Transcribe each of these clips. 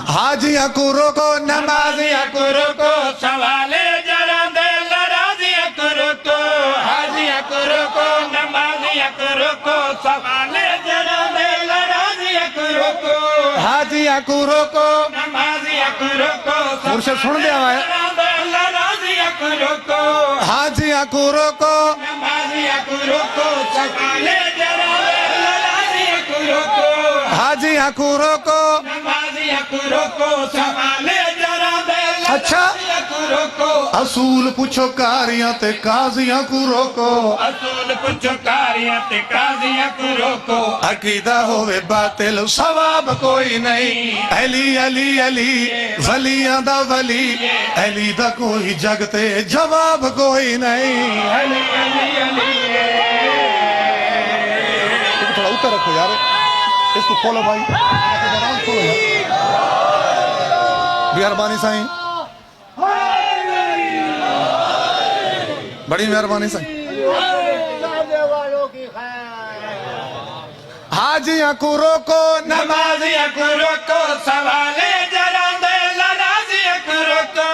हाजिया को रोको नमाजिया को रोको सवाले जरा दे लराजिया को रोको हाजिया को रोको नमाजिया को रोको सवाले जरा दे लराजिया को रोको हाजिया को रोको नमाजिया को रोको मुर्शिद सुन दिया है लराजिया को रोको हाजिया को रोको नमाजिया को रोको सवाले जरा दे लराजिया को रोको हाजिया को रोको नमाजिया को रोको सवाले जरा दे अच्छा को रोको असूल पुछो कारियां ते काजियां को रोको असूल पुछो कारियां ते काजियां को रोको अकीदा होवे बातिल सवाब कोई नहीं अली अली अली वलियां दा वली अली दा कोई जगते जवाब कोई नहीं अली अली अली थोड़ा ऊपर रखो यार इसको खोलो भाई मेहरबानी साईं बड़ी मेहरबानी साईं हाजिया को रोको नमाजिया को रोको सवाले जरा दे लराजिया को रोको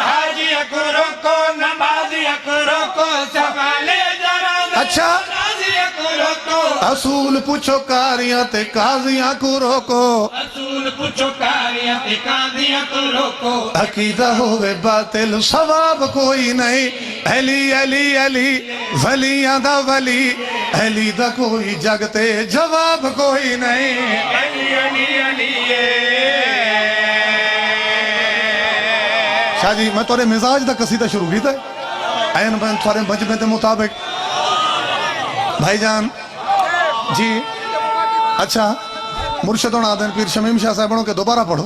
हाजिया को रोको नमाजिया को रोको सवाले जरा दे अच्छा लराजिया को रोको असूल पुछो कारियां ते काजियां को रोको असूल पुछो कारियां ते काजियां को रोको अकीदा होवे बातिल सवाब कोई नहीं अली अली अली वलियां दा वली अली दा कोई जगते जवाब कोई नहीं अली अली अली शाह जी मैं तोरे मिजाज दा कसीदा शुरू कीता ऐन बन थोड़े मजमे के मुताबिक भाईजान जी अच्छा मुर्शिद आदन पीर शमीम शाह साहबों के दोबारा पढ़ो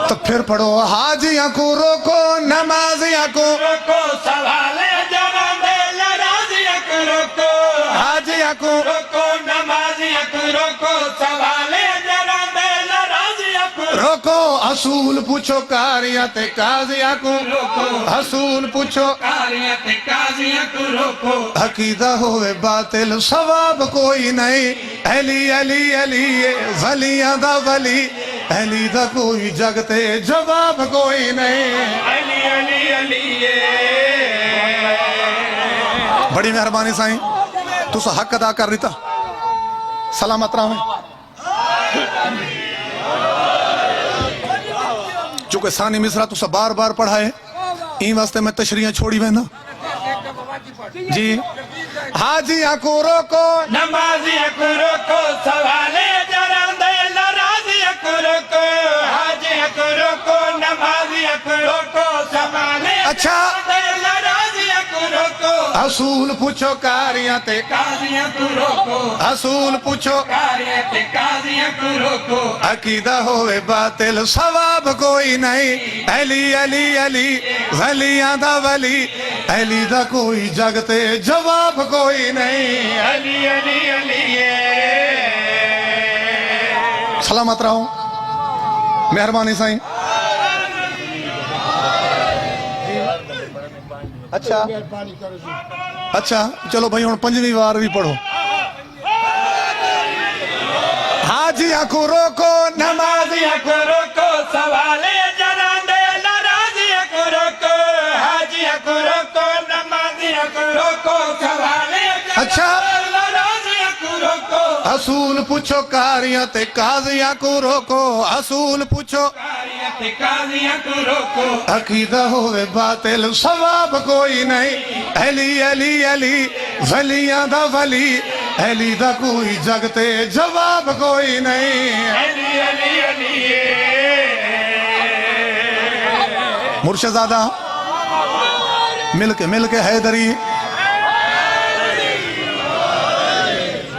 तो फिर पढ़ो हाजिया को रोको नमाजिया को रोको सवाले जरा दे लराजिया को रोको हाजिया को रोको नमाजिया को रोको सवाले जरा दे लराजिया को रोको असूल पूछो कारियां ते काजिया को रोको असूल पूछो कारियां ते काजियां को रोको अकीदा होवे बातिल सवाब कोई नहीं अली अली अली वलियां दा वली अली दा कोई जगते जवाब कोई नहीं अली अली अली बड़ी मेहरबानी साईं तुस हक अदा कर रही सलामत रहो चूंकि सानी मिसरा तुस बार बार पढ़ाए इन वास्ते मैं तशरीह छोड़ी वेंदा जी हाजिया को रोको नमाजिया को रोको सवाले जरा दे लराजिया को रोको हाजिया को रोको नमाजिया को रोको सवाले अच्छा दे लराजिया को रोको असूल पूछो कारियां ते काजियां को रोको असूल पूछो कारियां ते काजियां को रोको अकीदा होवे बातिल सवाब कोई नहीं अली अली अली वलियां दा वली अली दा कोई जगते जवाब कोई नहीं अली अली अली सलामत रहो मेहरबानी साईं अच्छा अच्छा चलो भाई हुण पंजवीं बार भी पढ़ो हाजिया को रोको नमाजिया को रोको सवाले जरा दे लराजिया को रोको हाजिया को रोको नमाजिया को रोको सवाले अच्छा लराजिया को रोको असूल पूछो कारियां ते काजियां को रोको असूल पूछो कारियां ते काजियां को रोको अकीदा होवे बातिल सवाब कोई नहीं अली अली अली वलियां दा वली अली दा कोई जगते जवाब कोई नहीं अली अली अली मुर्शिदादा मिल के हैदरी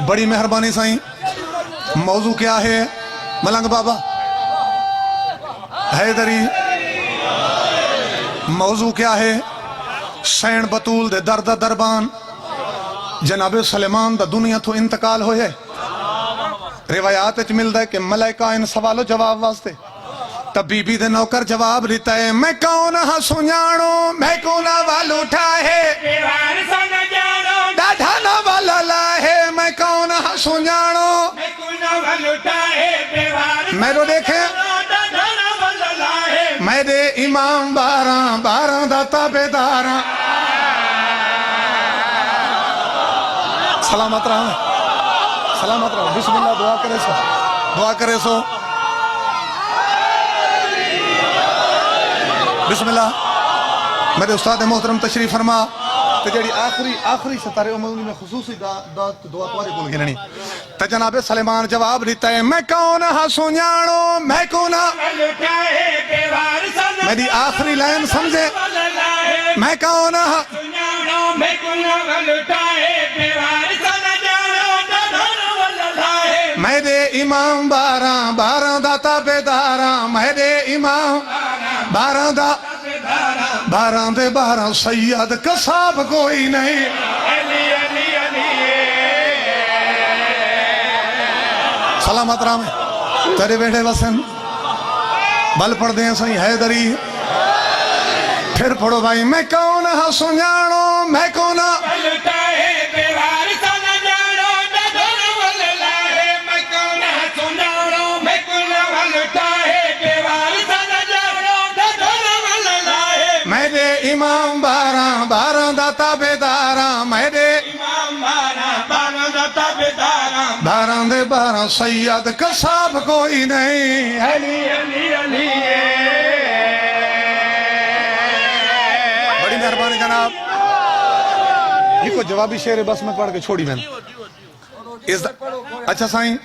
बड़ी मेहरबानी साईं मौजू क्या है मलंग बाबा हैदरी मौजू क्या है सैन बतूल दे दर दा दरबान जनाबे सलेमान दा दुनिया तो इंतकाल होए रिवायात च मिलदा है कि मलाइका इन सवालो जवाब वास्ते तब बीबी दे नौकर जवाब देता है मैं कौन हाँ सुञाणो मैं कोना वाल उठा है दीवार संग जानो डाढ़ा ना वाला ला है मैं कौन सुञाणो मैं कुना वलुटा है बेवार मेरो देखे दादा मेरे इमाम 12 दा ताबेदार सलामत रहो बिस्मिल्लाह दुआ करे सो बिस्मिल्लाह मेरे उस्ताद मोहतरम तशरीफ फरमा ते जेड़ी आखिरी सितारे उमूमी में खुसूसी दुआ तुम्हारे बोल गिननी ते जनाब सलेमान जवाब दिता है मैं कौन हां सुनाणो मैं कौन मेरी आखिरी लाइन समझे मैं कौन हां मेरे इमाम 12 दा ताबेदार मेरे इमाम 12 दे 12 सैयद कसाब कोई नहीं सलामत राम तेरे बेटे वसन बल पढ़ते हैं सही हैदरी फिर पढ़ो भाई मैं कौन हां सुनाणो मैं कौन मेरे इमाम 12 दा ताबेदार मेरे इमाम 12 दा ताबेदार 12 दे 12 सैयद कसाब कोई नहीं अली अली अली बड़ी मेहरबानी जनाब ये को जवाबी शेर है बस मैं पढ़ के छोड़ी मैंने अच्छा साईं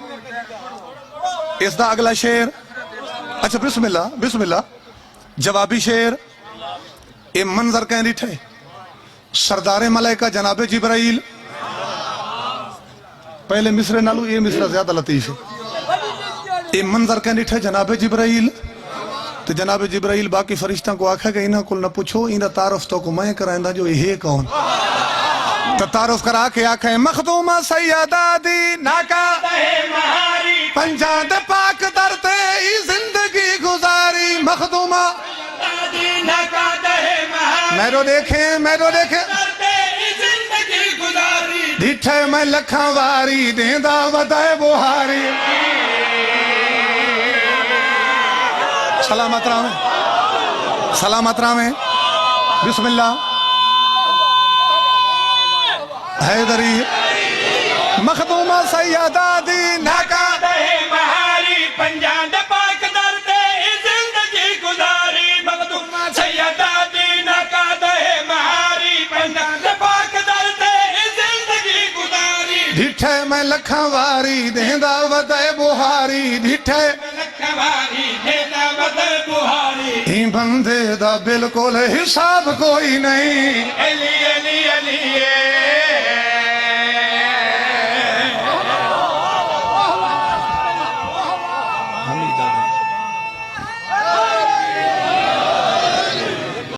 इसदा अगला शेर अच्छा बिस्मिल्लाह जवाबी शेर ये मंजर कह डिठे सरदारे मलाइका जनाबे जिब्राइल पहले मिसरे नालू ये मिसरा ज्यादा लतीफ है ये मंजर कह डिठे जनाबे जिब्राइल तो जनाबे जिब्राइल बाकी फरिश्ता को आखा कि इन्हां को न पूछो इन्हां तारुफ तो को मैं करांदा जो ये कौन तो तारुफ करा के आखे मखदूमा सैयदा दी नाका पंजा दे पाक दरते जिंदगी गुजारी मखदूमा मेरो देखे डिठे मैं लखा वारी देंदा वदाए बुहारी सलामत रामे बिस्मिल्लाह हैदरी मखदूमा सैयदा दी नाका महारी पंजाब पाक दरते जिंदगी गुजारी मखदूमा सैयदा दी नाका महारी पंजाब पाक दरते जिंदगी गुजारी डिठे मैं लखा वारी देंदा वदाए बुहारी डिठे लखा वारी देंदा वदाए बुहारी ई बंदे दा बिल्कुल हिसाब कोई नहीं अली अली अली